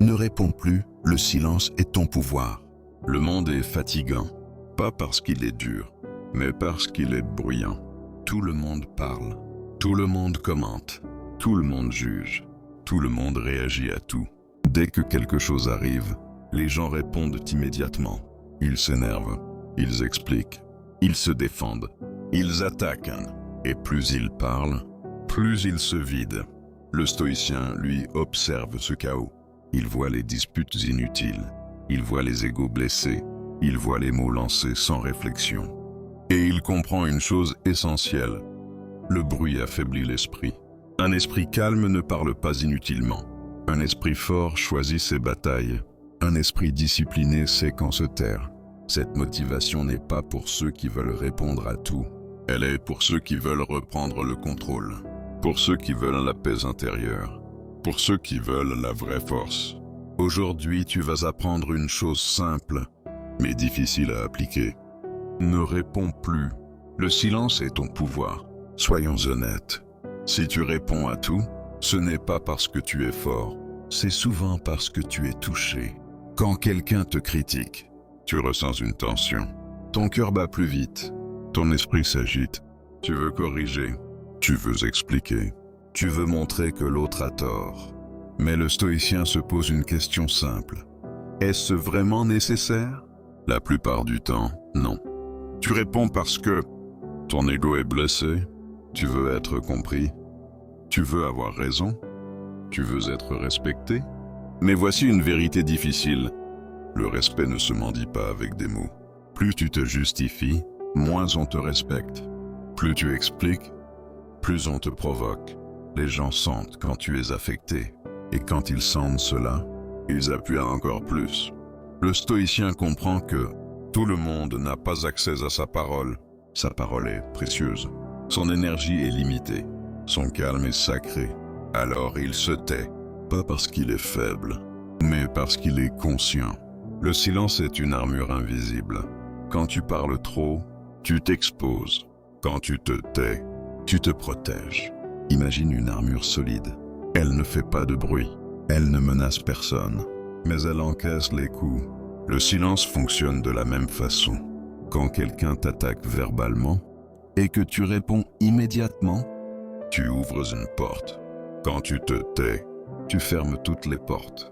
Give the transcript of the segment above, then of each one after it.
Ne réponds plus, le silence est ton pouvoir. Le monde est fatigant, pas parce qu'il est dur, mais parce qu'il est bruyant. Tout le monde parle, tout le monde commente, tout le monde juge, tout le monde réagit à tout. Dès que quelque chose arrive, les gens répondent immédiatement. Ils s'énervent, ils expliquent, ils se défendent, ils attaquent. Et plus ils parlent, plus ils se vident. Le stoïcien, lui, observe ce chaos. Il voit les disputes inutiles, il voit les égos blessés, il voit les mots lancés sans réflexion. Et il comprend une chose essentielle. Le bruit affaiblit l'esprit. Un esprit calme ne parle pas inutilement. Un esprit fort choisit ses batailles. Un esprit discipliné sait quand se taire. Cette motivation n'est pas pour ceux qui veulent répondre à tout. Elle est pour ceux qui veulent reprendre le contrôle. Pour ceux qui veulent la paix intérieure. Pour ceux qui veulent la vraie force. Aujourd'hui, tu vas apprendre une chose simple, mais difficile à appliquer. Ne réponds plus. Le silence est ton pouvoir. Soyons honnêtes. Si tu réponds à tout, ce n'est pas parce que tu es fort, c'est souvent parce que tu es touché. Quand quelqu'un te critique, tu ressens une tension. Ton cœur bat plus vite, ton esprit s'agite. Tu veux corriger, tu veux expliquer, tu veux montrer que l'autre a tort. Mais le stoïcien se pose une question simple. Est-ce vraiment nécessaire? La plupart du temps, non. Tu réponds parce que ton ego est blessé, tu veux être compris, tu veux avoir raison, tu veux être respecté. Mais voici une vérité difficile. Le respect ne se mendie pas avec des mots. Plus tu te justifies, moins on te respecte. Plus tu expliques, plus on te provoque. Les gens sentent quand tu es affecté. Et quand ils sentent cela, ils appuient encore plus. Le stoïcien comprend que tout le monde n'a pas accès à sa parole. Sa parole est précieuse. Son énergie est limitée. Son calme est sacré. Alors il se tait, pas parce qu'il est faible, mais parce qu'il est conscient. Le silence est une armure invisible. Quand tu parles trop, tu t'exposes. Quand tu te tais, tu te protèges. Imagine une armure solide. Elle ne fait pas de bruit. Elle ne menace personne. Mais elle encaisse les coups. Le silence fonctionne de la même façon. Quand quelqu'un t'attaque verbalement et que tu réponds immédiatement, tu ouvres une porte. Quand tu te tais, tu fermes toutes les portes.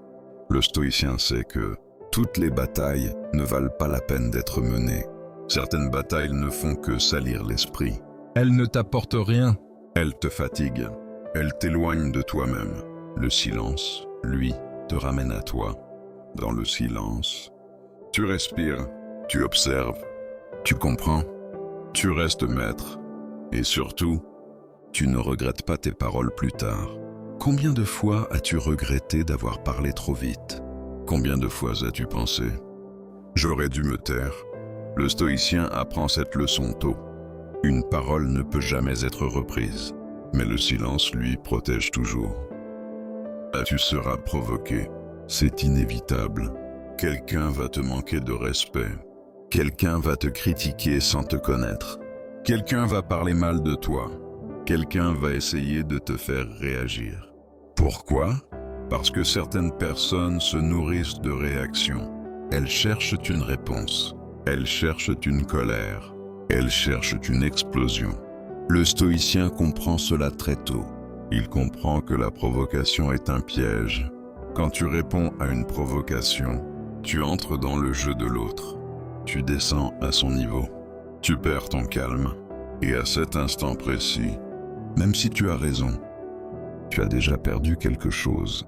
Le stoïcien sait que toutes les batailles ne valent pas la peine d'être menées. Certaines batailles ne font que salir l'esprit. Elles ne t'apportent rien. Elles te fatiguent. Elles t'éloignent de toi-même. Le silence, lui, te ramène à toi. Dans le silence, tu respires, tu observes, tu comprends, tu restes maître. Et surtout, tu ne regrettes pas tes paroles plus tard. Combien de fois as-tu regretté d'avoir parlé trop vite? Combien de fois as-tu pensé « J'aurais dû me taire ». Le stoïcien apprend cette leçon tôt. Une parole ne peut jamais être reprise, mais le silence, lui, protège toujours. Tu seras provoqué, c'est inévitable. Quelqu'un va te manquer de respect. Quelqu'un va te critiquer sans te connaître. Quelqu'un va parler mal de toi. Quelqu'un va essayer de te faire réagir. Pourquoi? Parce que certaines personnes se nourrissent de réactions. Elles cherchent une réponse. Elles cherchent une colère. Elles cherchent une explosion. Le stoïcien comprend cela très tôt. Il comprend que la provocation est un piège. Quand tu réponds à une provocation, tu entres dans le jeu de l'autre. Tu descends à son niveau. Tu perds ton calme. Et à cet instant précis, même si tu as raison, tu as déjà perdu quelque chose.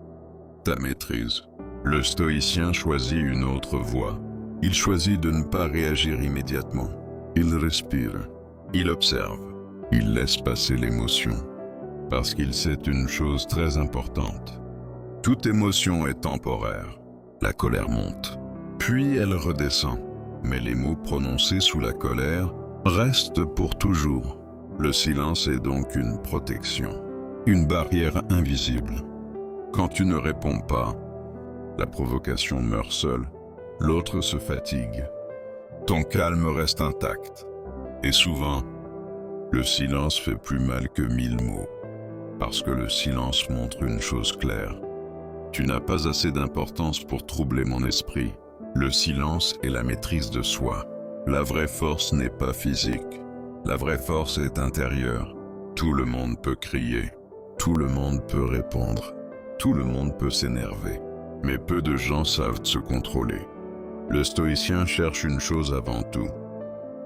Ta maîtrise. Le stoïcien choisit une autre voie. Il choisit de ne pas réagir immédiatement. Il respire. Il observe. Il laisse passer l'émotion. Parce qu'il sait une chose très importante. Toute émotion est temporaire. La colère monte. Puis elle redescend. Mais les mots prononcés sous la colère restent pour toujours. Le silence est donc une protection. Une barrière invisible. Quand tu ne réponds pas, la provocation meurt seule. L'autre se fatigue. Ton calme reste intact. Et souvent, le silence fait plus mal que 1000 mots. Parce que le silence montre une chose claire. Tu n'as pas assez d'importance pour troubler mon esprit. Le silence est la maîtrise de soi. La vraie force n'est pas physique. La vraie force est intérieure. Tout le monde peut crier. Tout le monde peut répondre. Tout le monde peut s'énerver. Mais peu de gens savent se contrôler. Le stoïcien cherche une chose avant tout,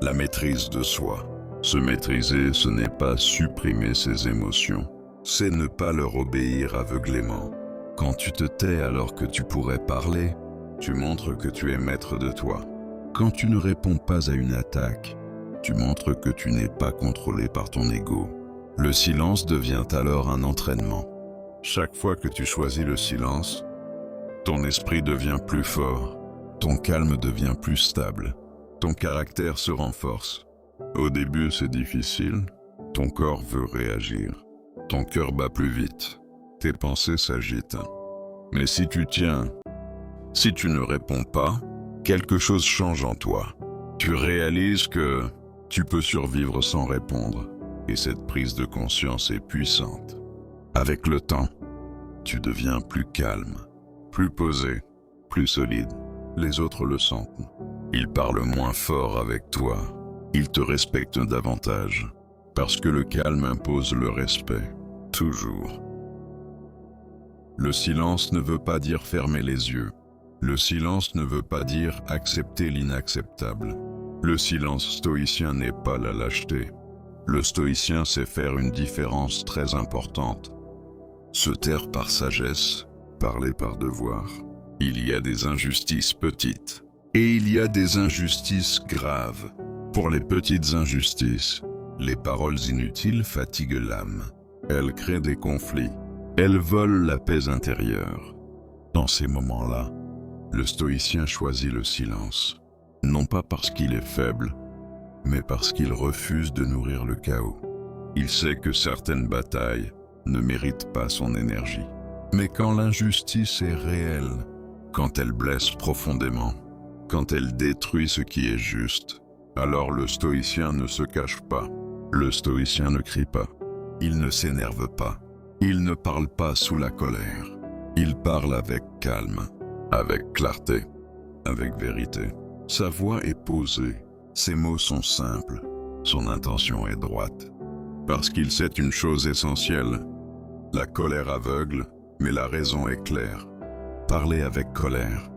la maîtrise de soi. Se maîtriser, ce n'est pas supprimer ses émotions, c'est ne pas leur obéir aveuglément. Quand tu te tais alors que tu pourrais parler, tu montres que tu es maître de toi. Quand tu ne réponds pas à une attaque, tu montres que tu n'es pas contrôlé par ton ego. Le silence devient alors un entraînement. Chaque fois que tu choisis le silence, ton esprit devient plus fort, ton calme devient plus stable, ton caractère se renforce. Au début, c'est difficile, ton corps veut réagir, ton cœur bat plus vite, tes pensées s'agitent. Mais si tu tiens, si tu ne réponds pas, quelque chose change en toi. Tu réalises que tu peux survivre sans répondre, et cette prise de conscience est puissante. Avec le temps, tu deviens plus calme, plus posé, plus solide. Les autres le sentent. Ils parlent moins fort avec toi. Ils te respectent davantage. Parce que le calme impose le respect. Toujours. Le silence ne veut pas dire fermer les yeux. Le silence ne veut pas dire accepter l'inacceptable. Le silence stoïcien n'est pas la lâcheté. Le stoïcien sait faire une différence très importante. Se taire par sagesse, parler par devoir. Il y a des injustices petites et il y a des injustices graves. Pour les petites injustices, les paroles inutiles fatiguent l'âme. Elles créent des conflits. Elles volent la paix intérieure. Dans ces moments-là, le stoïcien choisit le silence. Non pas parce qu'il est faible, mais parce qu'il refuse de nourrir le chaos. Il sait que certaines batailles ne méritent pas son énergie. Mais quand l'injustice est réelle, quand elle blesse profondément, quand elle détruit ce qui est juste, alors le stoïcien ne se cache pas. Le stoïcien ne crie pas. Il ne s'énerve pas. Il ne parle pas sous la colère. Il parle avec calme, avec clarté, avec vérité. Sa voix est posée. Ses mots sont simples. Son intention est droite. Parce qu'il sait une chose essentielle. La colère aveugle, mais la raison est claire. Parler avec colère,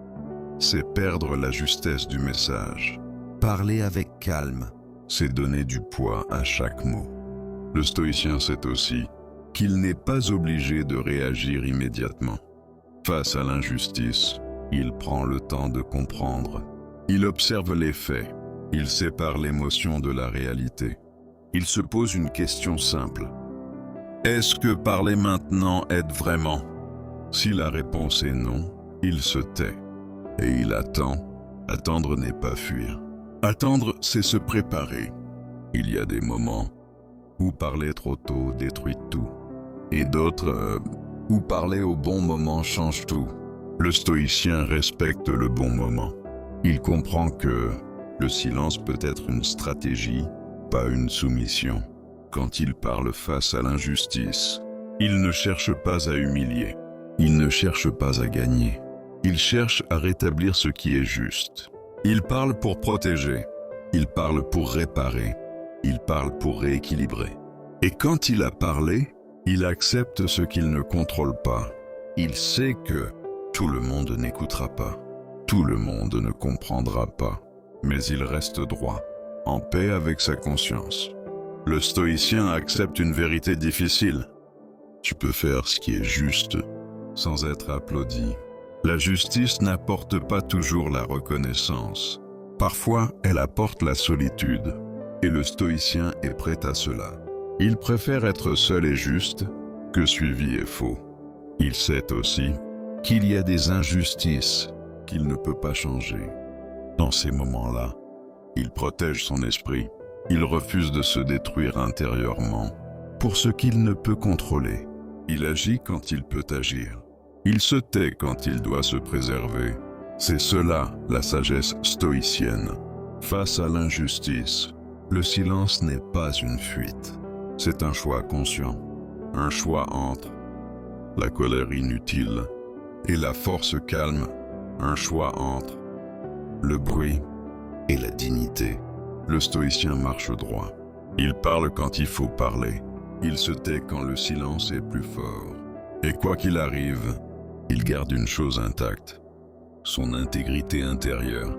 c'est perdre la justesse du message. Parler avec calme, c'est donner du poids à chaque mot. Le stoïcien sait aussi qu'il n'est pas obligé de réagir immédiatement. Face à l'injustice, il prend le temps de comprendre. Il observe les faits. Il sépare l'émotion de la réalité. Il se pose une question simple. Est-ce que parler maintenant aide vraiment ? Si la réponse est non, il se tait. Et il attend. Attendre n'est pas fuir. Attendre, c'est se préparer. Il y a des moments où parler trop tôt détruit tout. Et d'autres où parler au bon moment change tout. Le stoïcien respecte le bon moment. Il comprend que le silence peut être une stratégie, pas une soumission. Quand il parle face à l'injustice, il ne cherche pas à humilier. Il ne cherche pas à gagner. Il cherche à rétablir ce qui est juste. Il parle pour protéger. Il parle pour réparer. Il parle pour rééquilibrer. Et quand il a parlé, il accepte ce qu'il ne contrôle pas. Il sait que tout le monde n'écoutera pas. Tout le monde ne comprendra pas. Mais il reste droit, en paix avec sa conscience. Le stoïcien accepte une vérité difficile. Tu peux faire ce qui est juste sans être applaudi. La justice n'apporte pas toujours la reconnaissance. Parfois, elle apporte la solitude. Et le stoïcien est prêt à cela. Il préfère être seul et juste que suivi et faux. Il sait aussi qu'il y a des injustices qu'il ne peut pas changer. Dans ces moments-là, il protège son esprit. Il refuse de se détruire intérieurement pour ce qu'il ne peut contrôler. Il agit quand il peut agir. Il se tait quand il doit se préserver. C'est cela, la sagesse stoïcienne. Face à l'injustice, le silence n'est pas une fuite. C'est un choix conscient. Un choix entre la colère inutile Et la force calme, un choix entre le bruit et la dignité. Le stoïcien marche droit. Il parle quand il faut parler. Il se tait quand le silence est plus fort. Et quoi qu'il arrive, il garde une chose intacte, son intégrité intérieure.